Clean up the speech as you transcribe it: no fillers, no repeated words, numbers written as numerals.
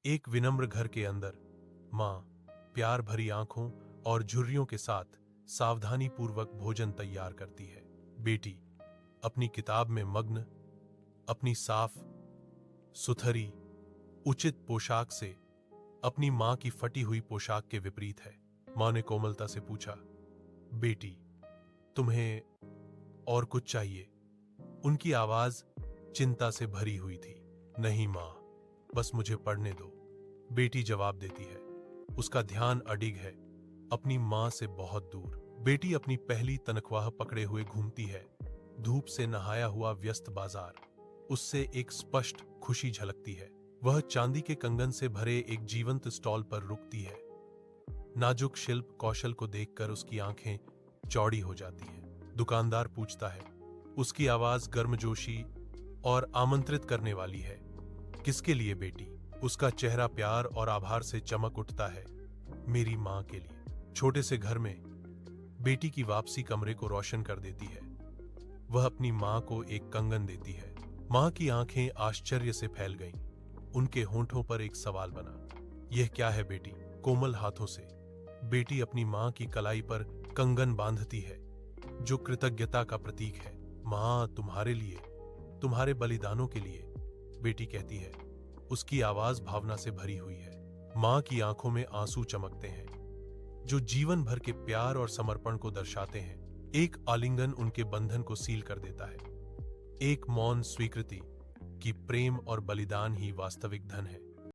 एक विनम्र घर के अंदर माँ प्यार भरी आंखों और झुर्रियों के साथ सावधानी पूर्वक भोजन तैयार करती है। बेटी अपनी किताब में मग्न, अपनी साफ सुथरी उचित पोशाक से अपनी माँ की फटी हुई पोशाक के विपरीत है। माँ ने कोमलता से पूछा, बेटी तुम्हें और कुछ चाहिए? उनकी आवाज चिंता से भरी हुई थी। नहीं माँ, बस मुझे पढ़ने दो, बेटी जवाब देती है। उसका ध्यान अडिग है, अपनी माँ से बहुत दूर। बेटी अपनी पहली तनख्वाह पकड़े हुए घूमती है। धूप से नहाया हुआ व्यस्त बाजार, उससे एक स्पष्ट खुशी झलकती है। वह चांदी के कंगन से भरे एक जीवंत स्टॉल पर रुकती है। नाजुक शिल्प कौशल को देखकर उसकी आंखें चौड़ी हो जाती हैं। दुकानदार पूछता है, उसकी आवाज गर्मजोशी और आमंत्रित करने वाली है। किसके लिए बेटी? उसका चेहरा प्यार और आभार से चमक उठता है। मेरी माँ के लिए। छोटे से घर में बेटी की वापसी कमरे को रोशन कर देती है। वह अपनी माँ को एक कंगन देती है। माँ की आंखें आश्चर्य से फैल गईं। उनके होंठों पर एक सवाल बना, यह क्या है बेटी? कोमल हाथों से बेटी अपनी माँ की कलाई पर कंगन बांधती है, जो कृतज्ञता का प्रतीक है। माँ तुम्हारे लिए, तुम्हारे बलिदानों के लिए, बेटी कहती है। उसकी आवाज भावना से भरी हुई है। माँ की आंखों में आंसू चमकते हैं, जो जीवन भर के प्यार और समर्पण को दर्शाते हैं। एक आलिंगन उनके बंधन को सील कर देता है। एक मौन स्वीकृति कि प्रेम और बलिदान ही वास्तविक धन है।